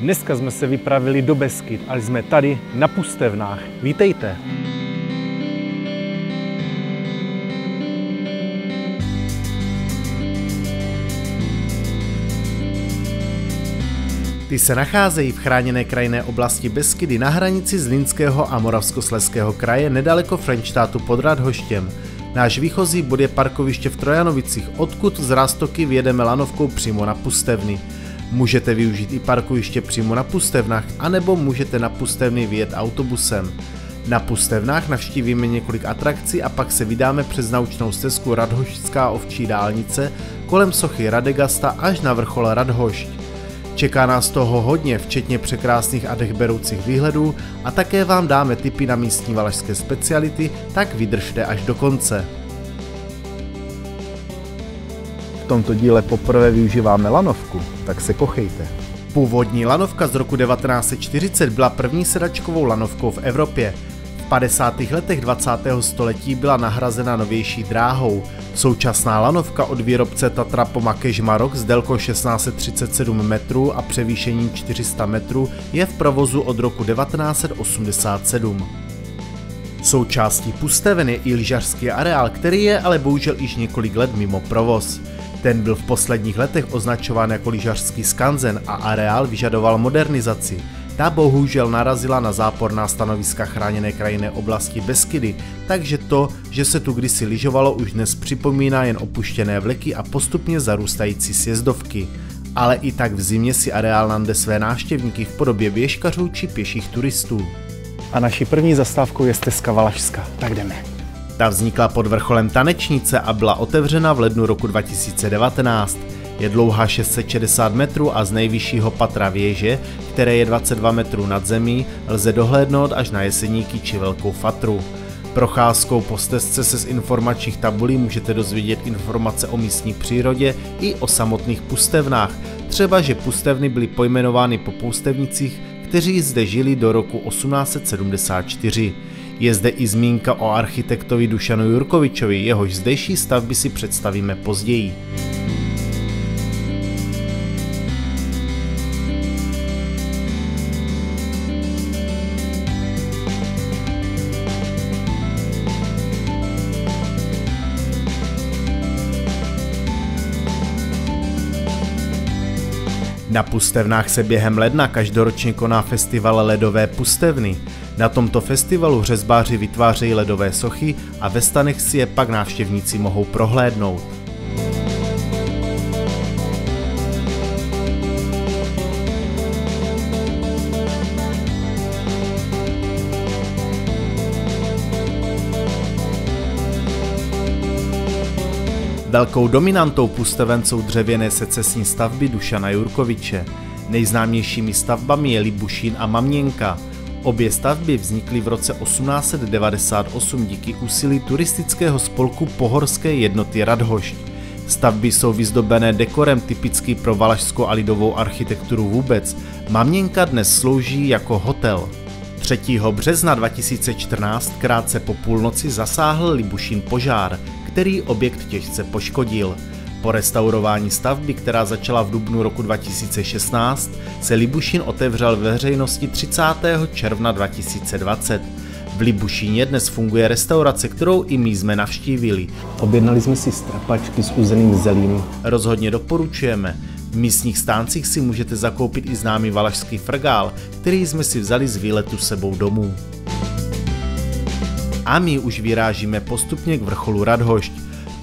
Dneska jsme se vypravili do Beskyd, ale jsme tady na Pustevnách. Vítejte! Ty se nacházejí v chráněné krajinné oblasti Beskydy na hranici Zlínského a Moravskoslezského kraje nedaleko Frenštátu pod Radhoštěm. Náš výchozí bod je parkoviště v Trojanovicích, odkud z Roztoky vyjedeme lanovkou přímo na Pustevny. Můžete využít i parkoviště přímo na Pustevnách, anebo můžete na Pustevny vyjet autobusem. Na Pustevnách navštívíme několik atrakcí a pak se vydáme přes naučnou stezku Radhošťská ovčí dálnice kolem sochy Radegasta až na vrchol Radhošť. Čeká nás toho hodně, včetně překrásných a dechberoucích výhledů, a také vám dáme tipy na místní valašské speciality, tak vydržte až do konce. V tomto díle poprvé využíváme lanovku, tak se kochejte. Původní lanovka z roku 1940 byla první sedačkovou lanovkou v Evropě. V 50. letech 20. století byla nahrazena novější dráhou. Současná lanovka od výrobce Tatra Pomakeš Maroc s délkou 1637 metrů a převýšením 400 metrů je v provozu od roku 1987. Součástí Pusteven je i lyžařský areál, který je ale bohužel již několik let mimo provoz. Ten byl v posledních letech označován jako lyžařský skanzen a areál vyžadoval modernizaci. Ta bohužel narazila na záporná stanoviska chráněné krajinné oblasti Beskydy, takže to, že se tu kdysi lyžovalo, už dnes připomíná jen opuštěné vleky a postupně zarůstající sjezdovky. Ale i tak v zimě si areál nande své návštěvníky v podobě běžkařů či pěších turistů. A naší první zastávkou je stezka Valašská, tak jdeme. Ta vznikla pod vrcholem Tanečnice a byla otevřena v lednu roku 2019. Je dlouhá 660 metrů a z nejvyššího patra věže, které je 22 metrů nad zemí, lze dohlédnout až na Jeseníky či Velkou Fatru. Procházkou po stezce se z informačních tabulí můžete dozvědět informace o místní přírodě i o samotných pustevnách, třeba že pustevny byly pojmenovány po poustevnicích, kteří zde žili do roku 1874. Je zde i zmínka o architektovi Dušanu Jurkovičovi, jehož zdejší stavby si představíme později. Na Pustevnách se během ledna každoročně koná festival Ledové Pustevny. Na tomto festivalu řezbáři vytvářejí ledové sochy a ve stanech si je pak návštěvníci mohou prohlédnout. Velkou dominantou Pusteven jsou dřevěné secesní stavby Dušana Jurkoviče. Nejznámějšími stavbami je Libušín a Maměnka. Obě stavby vznikly v roce 1898 díky úsilí turistického spolku Pohorské jednoty Radhošť. Stavby jsou vyzdobené dekorem typický pro valašskou a lidovou architekturu vůbec. Maměnka dnes slouží jako hotel. 3. března 2014 krátce po půlnoci zasáhl Libušín požár, který objekt těžce poškodil. Po restaurování stavby, která začala v dubnu roku 2016, se Libušín otevřel veřejnosti 30. června 2020. V Libušíně dnes funguje restaurace, kterou i my jsme navštívili. Objednali jsme si strapačky s uzeným zelím. Rozhodně doporučujeme. V místních stáncích si můžete zakoupit i známý valašský frgál, který jsme si vzali z výletu sebou domů. A my už vyrážíme postupně k vrcholu Radhošť.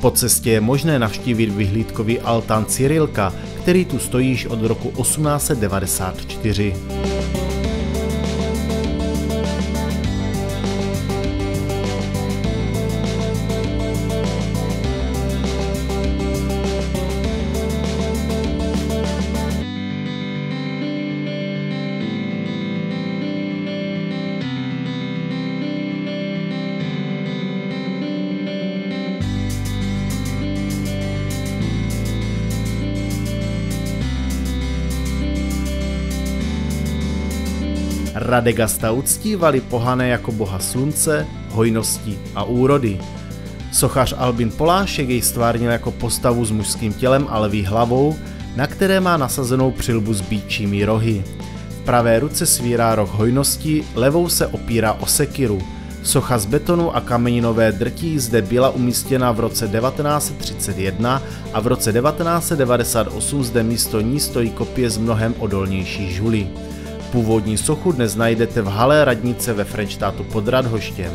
Po cestě je možné navštívit vyhlídkový altán Cyrilka, který tu stojí již od roku 1894. Radegasta uctívali pohané jako boha slunce, hojnosti a úrody. Sochař Albin Polášek jej stvárnil jako postavu s mužským tělem a lví hlavou, na které má nasazenou přilbu s býčími rohy. pravé ruce svírá roh hojnosti, levou se opírá o sekiru. Socha z betonu a kameninové drtí zde byla umístěna v roce 1931 a v roce 1998 zde místo ní stojí kopie z mnohem odolnější žuly. Původní sochu dnes najdete v hale radnice ve Frenštátu pod Radhoštěm.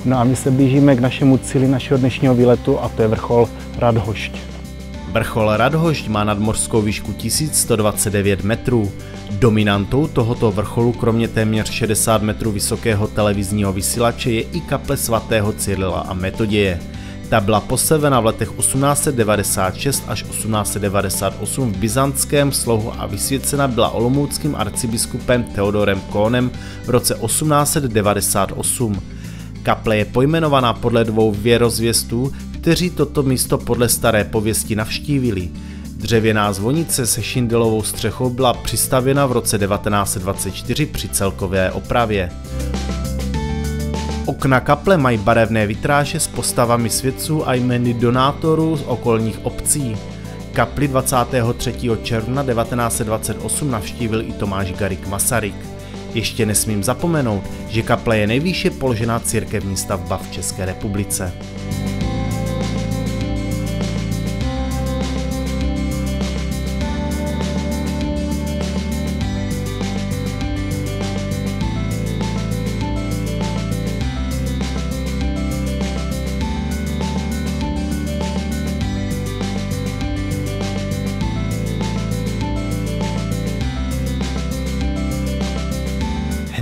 No a my se blížíme k našemu cíli našeho dnešního výletu a to je vrchol Radhošť. Vrchol Radhošť má nadmořskou výšku 1129 metrů. Dominantou tohoto vrcholu kromě téměř 60 metrů vysokého televizního vysílače je i kaple svatého Cyrila a Metoděje. Ta byla postavena v letech 1896 až 1898 v byzantském slohu a vysvěcena byla olomouckým arcibiskupem Theodorem Kohnem v roce 1898. Kaple je pojmenovaná podle dvou věrozvěstů, kteří toto místo podle staré pověsti navštívili. Dřevěná zvonice se šindelovou střechou byla přistavěna v roce 1924 při celkové opravě. Okna kaple mají barevné vitráže s postavami světců a jmény donátorů z okolních obcí. Kapli 23. června 1928 navštívil i Tomáš Garrigue Masaryk. Ještě nesmím zapomenout, že kaple je nejvýše položená církevní stavba v České republice.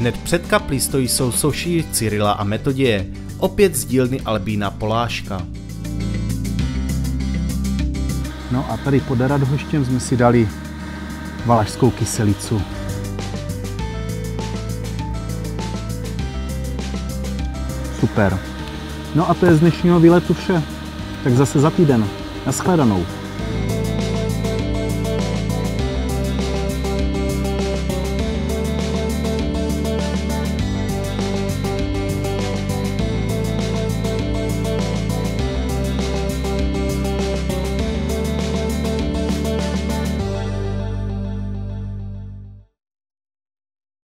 Hned před kaplí stojí sousoší Cyrila a Metoděje, opět z dílny Albína Poláška. No a tady pod Radhoštěm jsme si dali valašskou kyselicu. Super. No a to je z dnešního výletu vše. Tak zase za týden. Naschledanou.